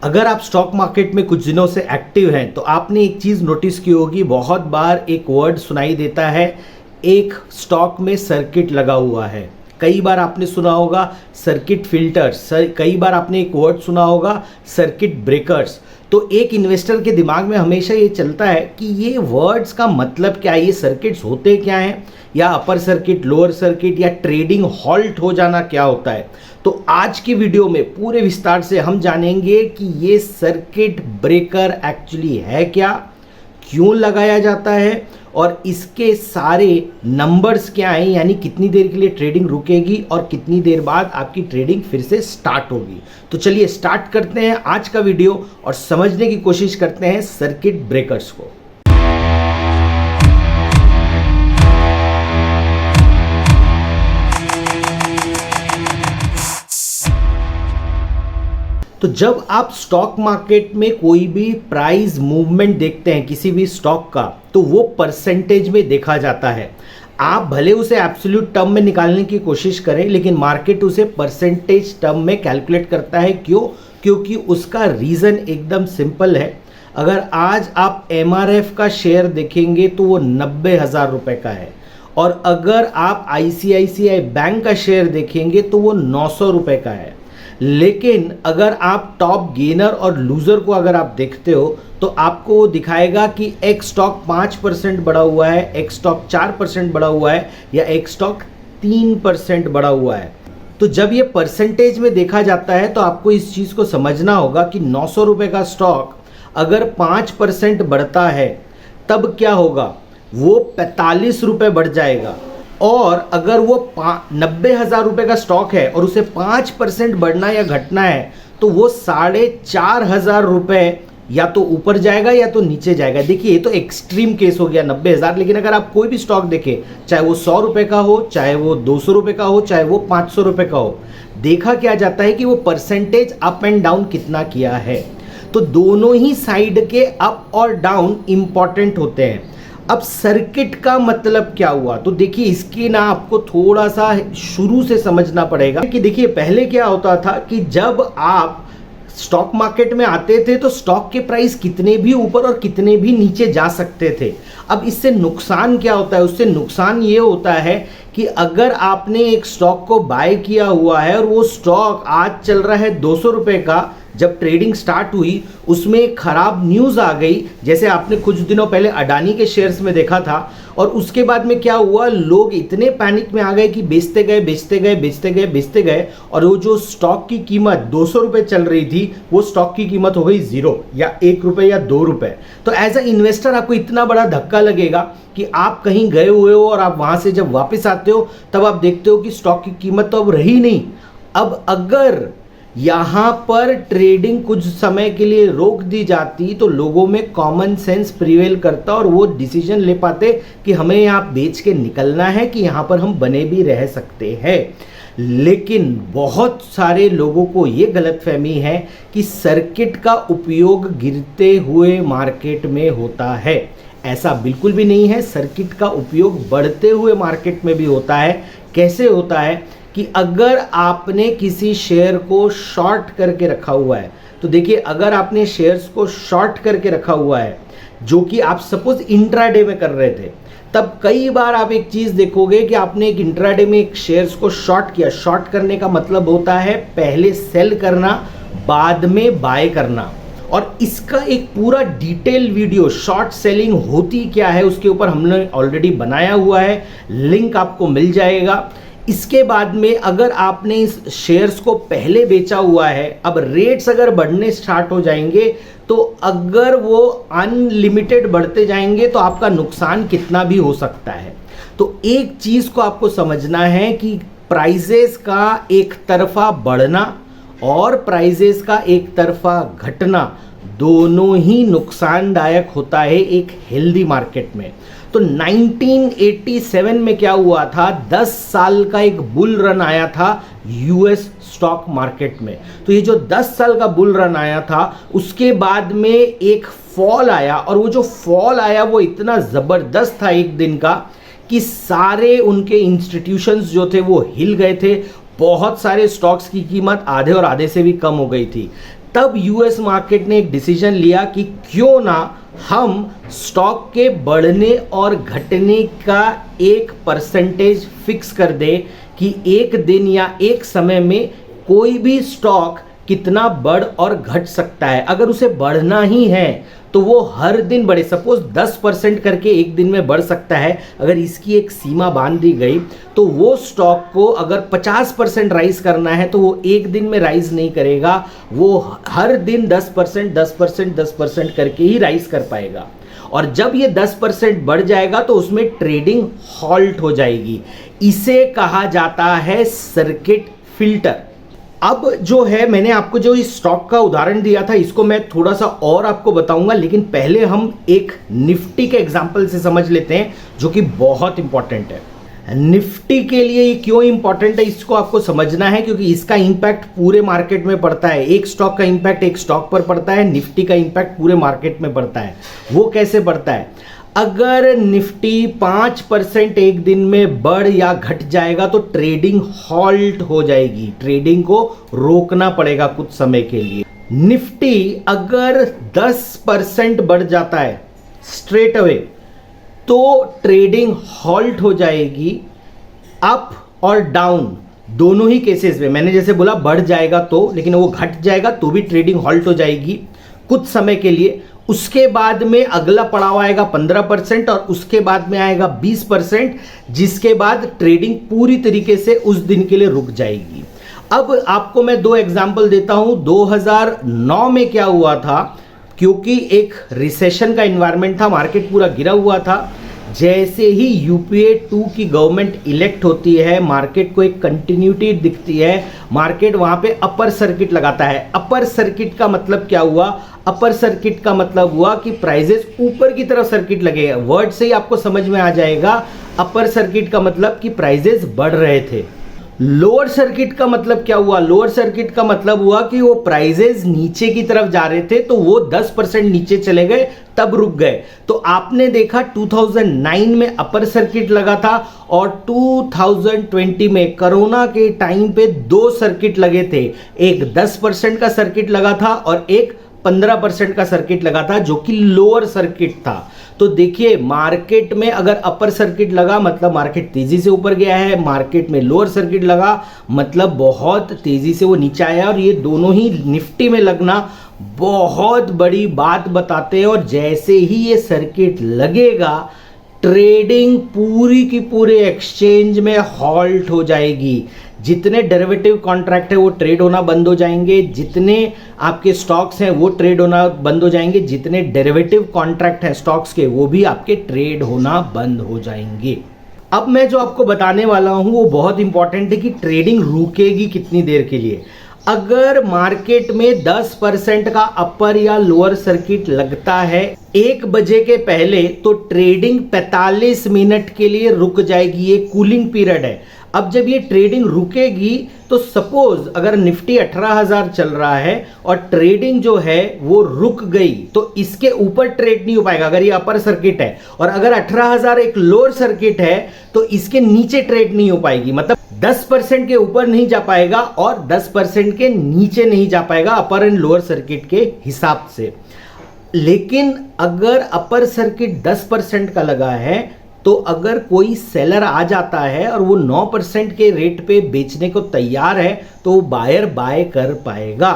अगर आप stock market में कुछ दिनों से एक्टिव हैं तो आपने एक चीज़ नोटिस की होगी, बहुत बार एक वर्ड सुनाई देता है, एक स्टॉक में सर्किट लगा हुआ है। कई बार आपने सुना होगा सर्किट फिल्टर्स, कई बार आपने एक वर्ड सुना होगा सर्किट ब्रेकर्स। तो एक इन्वेस्टर के दिमाग में हमेशा ये चलता है कि ये वर्ड्स का मतलब क्या है, ये सर्किट्स होते क्या हैं, या अपर सर्किट, लोअर सर्किट, या ट्रेडिंग हॉल्ट हो जाना क्या होता है। तो आज की वीडियो में पूरे विस्तार से हम जानेंगे कि ये सर्किट ब्रेकर एक्चुअली है क्या, क्यों लगाया जाता है, और इसके सारे नंबर्स क्या हैं, यानी कितनी देर के लिए ट्रेडिंग रुकेगी और कितनी देर बाद आपकी ट्रेडिंग फिर से स्टार्ट होगी। तो चलिए स्टार्ट करते हैं आज का वीडियो और समझने की कोशिश करते हैं सर्किट ब्रेकर्स को। तो जब आप स्टॉक मार्केट में कोई भी प्राइस मूवमेंट देखते हैं किसी भी स्टॉक का, तो वो परसेंटेज में देखा जाता है। आप भले उसे एब्सोल्यूट टर्म में निकालने की कोशिश करें, लेकिन मार्केट उसे परसेंटेज टर्म में कैलकुलेट करता है। क्यों? क्योंकि उसका रीज़न एकदम सिंपल है। अगर आज आप MRF का शेयर देखेंगे तो वो 90,000 रुपये का है, और अगर आप ICICI बैंक का शेयर देखेंगे तो वो 900 रुपये का है। लेकिन अगर आप टॉप गेनर और लूज़र को अगर आप देखते हो तो आपको वो दिखाएगा कि एक स्टॉक 5% बढ़ा हुआ है, एक स्टॉक 4% बढ़ा हुआ है, या एक स्टॉक 3% बढ़ा हुआ है। तो जब ये परसेंटेज में देखा जाता है तो आपको इस चीज़ को समझना होगा कि 900 रुपये का स्टॉक अगर 5% बढ़ता है तब क्या होगा, वो 45 रुपये बढ़ जाएगा। और अगर वो 90,000 रुपये का स्टॉक है और उसे 5% बढ़ना या घटना है तो वो 4,500 रुपये या तो ऊपर जाएगा या तो नीचे जाएगा। देखिए, ये तो एक्सट्रीम केस हो गया 90,000, लेकिन अगर आप कोई भी स्टॉक देखें, चाहे वो 100 रुपये का हो, चाहे वो 200 रुपये का हो, चाहे वो 500 रुपये का हो, देखा क्या जाता है कि वो परसेंटेज अप एंड डाउन कितना किया है। तो दोनों ही साइड के अप और डाउन इंपॉर्टेंट होते हैं। अब सर्किट का मतलब क्या हुआ, तो देखिए इसके ना आपको थोड़ा सा शुरू से समझना पड़ेगा कि देखिए पहले क्या होता था कि जब आप स्टॉक मार्केट में आते थे तो स्टॉक के प्राइस कितने भी ऊपर और कितने भी नीचे जा सकते थे। अब इससे नुकसान क्या होता है, उससे नुकसान ये होता है कि अगर आपने एक स्टॉक को बाय किया हुआ है और वो स्टॉक आज चल रहा है 200 रुपये का, जब ट्रेडिंग स्टार्ट हुई उसमें एक खराब न्यूज़ आ गई, जैसे आपने कुछ दिनों पहले अडानी के शेयर्स में देखा था, और उसके बाद में क्या हुआ, लोग इतने पैनिक में आ गए कि बेचते गए बेचते गए बेचते गए बेचते गए, और वो जो स्टॉक की कीमत 200 रुपये चल रही थी वो स्टॉक की कीमत हो गई 0 या 1 रुपये या 2 रुपये। तो एज अ इन्वेस्टर आपको इतना बड़ा धक्का लगेगा कि आप कहीं गए हुए हो और आप वहाँ से जब वापस आते हो तब आप देखते हो कि स्टॉक की कीमत तो अब रही नहीं। अब अगर यहाँ पर ट्रेडिंग कुछ समय के लिए रोक दी जाती तो लोगों में कॉमन सेंस प्रिवेल करता और वो डिसीजन ले पाते कि हमें यहाँ बेच के निकलना है कि यहाँ पर हम बने भी रह सकते हैं। लेकिन बहुत सारे लोगों को ये गलतफहमी है कि सर्किट का उपयोग गिरते हुए मार्केट में होता है। ऐसा बिल्कुल भी नहीं है। सर्किट का उपयोग बढ़ते हुए मार्केट में भी होता है। कैसे होता है कि अगर आपने किसी शेयर को शॉर्ट करके रखा हुआ है, तो देखिए अगर आपने शेयर्स को शॉर्ट करके रखा हुआ है जो कि आप सपोज इंट्राडे में कर रहे थे, तब कई बार आप एक चीज़ देखोगे कि आपने एक इंट्राडे में एक शेयर्स को शॉर्ट किया। शॉर्ट करने का मतलब होता है पहले सेल करना, बाद में बाय करना। और इसका एक पूरा डिटेल वीडियो शॉर्ट सेलिंग होती क्या है उसके ऊपर हमने ऑलरेडी बनाया हुआ है, लिंक आपको मिल जाएगा। इसके बाद में अगर आपने इस शेयर्स को पहले बेचा हुआ है, अब रेट्स अगर बढ़ने स्टार्ट हो जाएंगे तो अगर वो अनलिमिटेड बढ़ते जाएंगे तो आपका नुकसान कितना भी हो सकता है। तो एक चीज़ को आपको समझना है कि प्राइजेस का एक तरफा बढ़ना और प्राइजेस का एक तरफा घटना दोनों ही नुकसानदायक होता है एक हेल्दी मार्केट में। तो 1987 में क्या हुआ था, 10 साल का एक बुल रन आया था यूएस स्टॉक मार्केट में। तो ये जो 10 साल का बुल रन आया था उसके बाद में एक फॉल आया, और वो जो फॉल आया वो इतना ज़बरदस्त था एक दिन का कि सारे उनके इंस्टीट्यूशंस जो थे वो हिल गए थे। बहुत सारे स्टॉक्स की कीमत आधे और आधे से भी कम हो गई थी। तब यूएस मार्केट ने एक डिसीजन लिया कि क्यों ना हम स्टॉक के बढ़ने और घटने का एक परसेंटेज फिक्स कर दे कि एक दिन या एक समय में कोई भी स्टॉक कितना बढ़ और घट सकता है। अगर उसे बढ़ना ही है तो वो हर दिन बढ़े, सपोज 10% करके एक दिन में बढ़ सकता है। अगर इसकी एक सीमा बांध दी गई तो वो स्टॉक को अगर 50% राइज करना है तो वो एक दिन में राइज नहीं करेगा, वो हर दिन 10% 10% 10% करके ही राइज कर पाएगा। और जब ये 10% बढ़ जाएगा तो उसमें ट्रेडिंग हॉल्ट हो जाएगी। इसे कहा जाता है सर्किट फिल्टर। अब जो है, मैंने आपको जो इस स्टॉक का उदाहरण दिया था इसको मैं थोड़ा सा और आपको बताऊंगा, लेकिन पहले हम एक निफ्टी के एग्जांपल से समझ लेते हैं जो कि बहुत इंपॉर्टेंट है। निफ्टी के लिए ये क्यों इंपॉर्टेंट है इसको आपको समझना है, क्योंकि इसका इंपैक्ट पूरे मार्केट में पड़ता है। एक स्टॉक का इंपैक्ट एक स्टॉक पर पड़ता है, निफ्टी का इंपैक्ट पूरे मार्केट में पड़ता है। वो कैसे पड़ता है? अगर निफ्टी 5% एक दिन में बढ़ या घट जाएगा तो ट्रेडिंग हॉल्ट हो जाएगी, ट्रेडिंग को रोकना पड़ेगा कुछ समय के लिए। निफ्टी अगर 10% बढ़ जाता है स्ट्रेट अवे तो ट्रेडिंग हॉल्ट हो जाएगी, अप और डाउन दोनों ही केसेस में। मैंने जैसे बोला बढ़ जाएगा तो, लेकिन वो घट जाएगा तो भी ट्रेडिंग हॉल्ट हो जाएगी कुछ समय के लिए। उसके बाद में अगला पड़ाव आएगा 15% और उसके बाद में आएगा 20%, जिसके बाद ट्रेडिंग पूरी तरीके से उस दिन के लिए रुक जाएगी। अब आपको मैं दो एग्जांपल देता हूं। 2009 में क्या हुआ था, क्योंकि एक रिसेशन का एनवायरनमेंट था, मार्केट पूरा गिरा हुआ था। जैसे ही यूपीए 2 की गवर्नमेंट इलेक्ट होती है, मार्केट को एक कंटिन्यूटी दिखती है, मार्केट वहां पे अपर सर्किट लगाता है। अपर सर्किट का मतलब क्या हुआ? अपर सर्किट का मतलब हुआ कि प्राइजेस ऊपर की तरफ सर्किट लगे। वर्ड से ही आपको समझ में आ जाएगा, अपर सर्किट का मतलब कि प्राइजेस बढ़ रहे थे। लोअर सर्किट का मतलब क्या हुआ? लोअर सर्किट का मतलब हुआ कि वो प्राइजेस नीचे की तरफ जा रहे थे, तो वो 10% नीचे चले गए, तब रुक गए। तो आपने देखा 2009 में अपर सर्किट लगा था और 2020 में कोरोना के टाइम पे दो सर्किट लगे थे। एक 10% का सर्किट लगा था और एक 15% का सर्किट लगा था, जो कि लोअर सर्किट था। तो देखिए, मार्केट में अगर अपर सर्किट लगा मतलब मार्केट तेजी से ऊपर गया है, मार्केट में लोअर सर्किट लगा मतलब बहुत तेजी से वो नीचे आया। और ये दोनों ही निफ्टी में लगना बहुत बड़ी बात बताते हैं। और जैसे ही ये सर्किट लगेगा, ट्रेडिंग पूरी की पूरे एक्सचेंज में हॉल्ट हो जाएगी। जितने डेरिवेटिव कॉन्ट्रैक्ट है वो ट्रेड होना बंद हो जाएंगे, जितने आपके स्टॉक्स हैं वो ट्रेड होना बंद हो जाएंगे, जितने डेरिवेटिव कॉन्ट्रैक्ट हैं स्टॉक्स के वो भी आपके ट्रेड होना बंद हो जाएंगे। अब मैं जो आपको बताने वाला हूं वो बहुत इंपॉर्टेंट है कि ट्रेडिंग रुकेगी कितनी देर के लिए। अगर मार्केट में 10% का अपर या लोअर सर्किट लगता है 1 बजे के पहले, तो ट्रेडिंग 45 मिनट के लिए रुक जाएगी। ये कूलिंग पीरियड है। अब जब ये ट्रेडिंग रुकेगी तो सपोज अगर निफ्टी 18,000 चल रहा है और ट्रेडिंग जो है वो रुक गई, तो इसके ऊपर ट्रेड नहीं हो पाएगा अगर ये अपर सर्किट है। और अगर 18,000 एक लोअर सर्किट है तो इसके नीचे ट्रेड नहीं हो पाएगी, मतलब 10% के ऊपर नहीं जा पाएगा और 10% के नीचे नहीं जा पाएगा अपर एंड लोअर सर्किट के हिसाब से। लेकिन अगर अपर सर्किट 10% का लगा है तो अगर कोई सेलर आ जाता है और वो 9% के रेट पे बेचने को तैयार है तो वो बायर बाय कर पाएगा।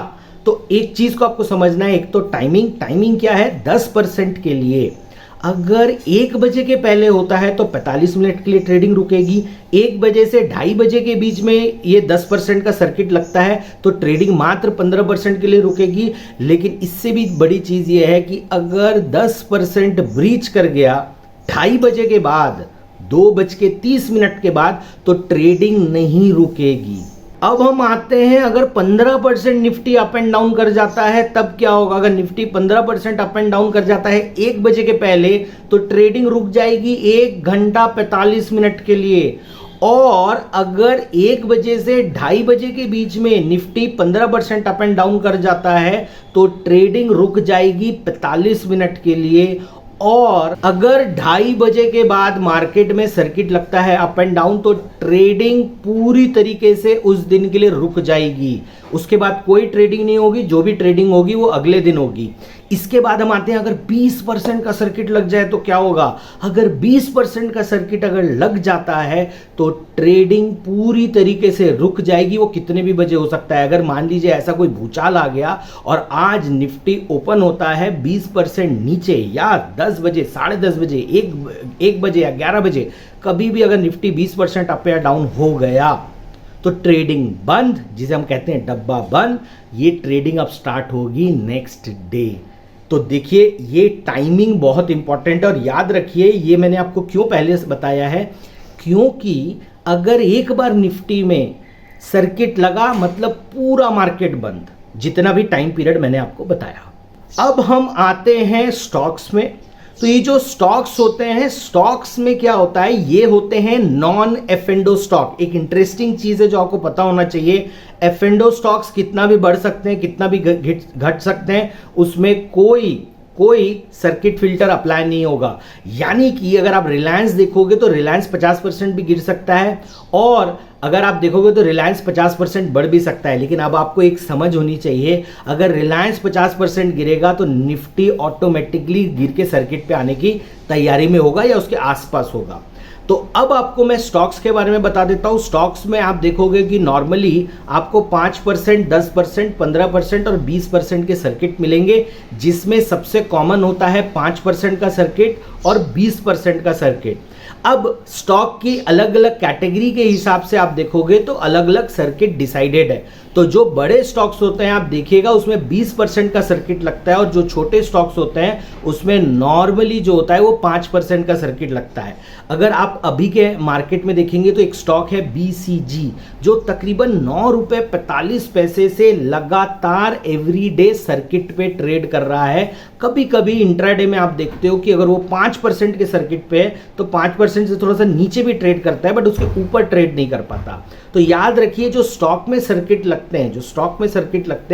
तो एक चीज को आपको समझना है, एक तो टाइमिंग क्या है 10% के लिए। अगर 1 बजे के पहले होता है तो 45 मिनट के लिए ट्रेडिंग रुकेगी। 1 बजे से 2:30 बजे के बीच में ये 10% का सर्किट लगता है तो ट्रेडिंग मात्र 15% के लिए रुकेगी। लेकिन इससे भी बड़ी चीज ये है कि अगर 10% ब्रीच कर गया 2:30 बजे के बाद, 2:30 के बाद, तो ट्रेडिंग नहीं रुकेगी। अब हम आते हैं, अगर 15% निफ्टी अप एंड डाउन कर जाता है तब क्या होगा? अगर निफ्टी 15% अप एंड डाउन कर जाता है 1 बजे के पहले, तो ट्रेडिंग रुक जाएगी 1 घंटा 45 मिनट के लिए। और अगर 1 बजे से 2:30 बजे के बीच में निफ्टी 15% अप एंड डाउन कर जाता है तो ट्रेडिंग रुक जाएगी 45 मिनट के लिए। और अगर 2:30 बजे के बाद मार्केट में सर्किट लगता है अप एंड डाउन, तो ट्रेडिंग पूरी तरीके से उस दिन के लिए रुक जाएगी। उसके बाद कोई ट्रेडिंग नहीं होगी, जो भी ट्रेडिंग होगी वो अगले दिन होगी। इसके बाद हम आते हैं, अगर 20% का सर्किट लग जाए तो क्या होगा। अगर 20% का सर्किट अगर लग जाता है तो ट्रेडिंग पूरी तरीके से रुक जाएगी। वो कितने भी बजे हो सकता है। अगर मान लीजिए ऐसा कोई भूचाल आ गया और आज निफ्टी ओपन होता है 20% नीचे, या 10 बजे, 10:30 बजे, 1 बजे या 11 बजे, कभी भी अगर निफ्टी 20% अप या डाउन हो गया तो ट्रेडिंग बंद, जिसे हम कहते हैं डब्बा बंद। ये ट्रेडिंग अब स्टार्ट होगी नेक्स्ट डे। तो देखिए ये टाइमिंग बहुत इंपॉर्टेंट है। और याद रखिए, ये मैंने आपको क्यों पहले से बताया है, क्योंकि अगर एक बार निफ्टी में सर्किट लगा मतलब पूरा मार्केट बंद, जितना भी टाइम पीरियड मैंने आपको बताया। अब हम आते हैं स्टॉक्स में। तो ये जो स्टॉक्स होते हैं, स्टॉक्स में क्या होता है, ये होते हैं नॉन एफ&ओ स्टॉक। एक इंटरेस्टिंग चीज है जो आपको पता होना चाहिए, एफ&ओ स्टॉक्स कितना भी बढ़ सकते हैं, कितना भी घट सकते हैं, उसमें कोई सर्किट फिल्टर अप्लाई नहीं होगा। यानी कि अगर आप रिलायंस देखोगे तो रिलायंस 50% भी गिर सकता है, और अगर आप देखोगे तो रिलायंस 50% बढ़ भी सकता है। लेकिन अब आपको एक समझ होनी चाहिए, अगर रिलायंस 50% गिरेगा तो निफ्टी ऑटोमेटिकली गिर के सर्किट पे आने की तैयारी में होगा या उसके आसपास होगा। तो अब आपको मैं स्टॉक्स के बारे में बता देता हूं। स्टॉक्स में आप देखोगे कि नॉर्मली आपको 5%, 10%, 15% और 20% के सर्किट मिलेंगे, जिसमें सबसे कॉमन होता है 5% का सर्किट और 20% का सर्किट। अब स्टॉक की अलग अलग कैटेगरी के हिसाब से आप देखोगे तो अलग अलग सर्किट डिसाइडेड है। तो जो बड़े स्टॉक्स होते हैं आप देखिएगा उसमें 20% का सर्किट लगता है, और जो छोटे स्टॉक्स होते हैं उसमें नॉर्मली जो होता है वो 5% का सर्किट लगता है। अगर आप अभी के मार्केट में देखेंगे तो एक स्टॉक है BCG, जो तकरीबन 9 रुपए 45 पैसे से लगातार एवरीडे सर्किट पे ट्रेड कर रहा है। कभी कभी इंट्राडे में आप देखते हो कि अगर वो 5% के सर्किट पे है तो 5% से थोड़ा सा नीचे भी ट्रेड करता है, बट उसके ऊपर ट्रेड नहीं कर पाता। तो याद रखिए, जो स्टॉक में सर्किट लगते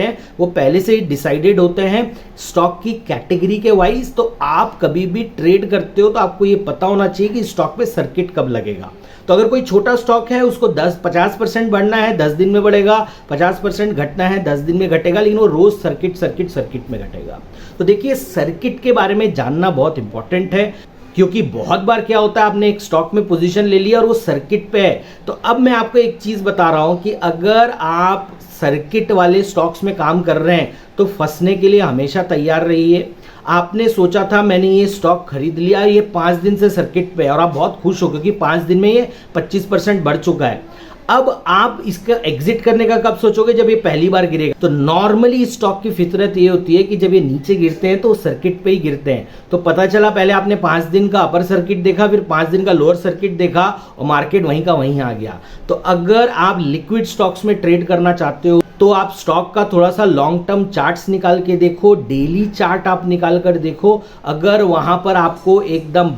हैं वो पहले से ही डिसाइडेड होते हैं स्टॉक की कैटेगरी के वाइज। तो आप कभी भी ट्रेड करते हो तो आपको ये पता होना चाहिए कि स्टॉक में सर्किट कब लगेगा। तो अगर कोई छोटा स्टॉक है, उसको 50% बढ़ना है 10 दिन में बढ़ेगा, 50% घटना है 10 दिन में घटेगा, लेकिन वो रोज सर्किट में घटेगा। तो देखिए, सर्किट के बारे में जानना बहुत इंपॉर्टेंट है, क्योंकि बहुत बार क्या होता है, आपने एक स्टॉक में पोजीशन ले लिया और वो सर्किट पे है। तो अब मैं आपको एक चीज बता रहा हूं कि अगर आप सर्किट वाले स्टॉक्स में काम कर रहे हैं तो फंसने के लिए हमेशा तैयार रहिए। आपने सोचा था मैंने ये स्टॉक खरीद लिया, ये 5 दिन से सर्किट पे है, और आप बहुत खुश हो क्योंकि 5 दिन में ये 25% बढ़ चुका है। अब आप इसका एग्जिट करने का कब सोचोगे, जब ये पहली बार गिरेगा। तो नॉर्मली स्टॉक की फितरत ये होती है कि जब ये नीचे गिरते हैं तो सर्किट पे ही गिरते हैं। तो पता चला पहले आपने 5 दिन का अपर सर्किट देखा, फिर 5 दिन का लोअर सर्किट देखा और मार्केट वहीं का वहीं आ गया। तो अगर आप लिक्विड स्टॉक्स में ट्रेड करना चाहते हो तो आप स्टॉक का थोड़ा सा लॉन्ग टर्म चार्ट्स निकाल के देखो, डेली चार्ट आप निकाल कर देखो। अगर वहां पर आपको एकदम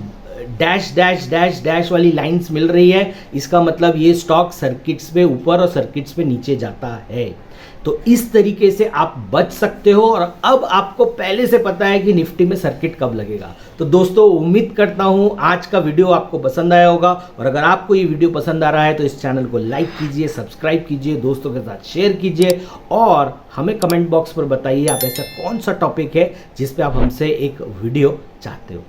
डैश डैश डैश डैश वाली लाइंस मिल रही है, इसका मतलब ये स्टॉक सर्किट्स पे ऊपर और सर्किट्स पे नीचे जाता है। तो इस तरीके से आप बच सकते हो, और अब आपको पहले से पता है कि निफ्टी में सर्किट कब लगेगा। तो दोस्तों, उम्मीद करता हूं आज का वीडियो आपको पसंद आया होगा, और अगर आपको ये वीडियो पसंद आ रहा है तो इस चैनल को लाइक कीजिए, सब्सक्राइब कीजिए, दोस्तों के साथ शेयर कीजिए, और हमें कमेंट बॉक्स पर बताइए आप ऐसा कौन सा टॉपिक है जिस पे आप हमसे एक वीडियो चाहते हो।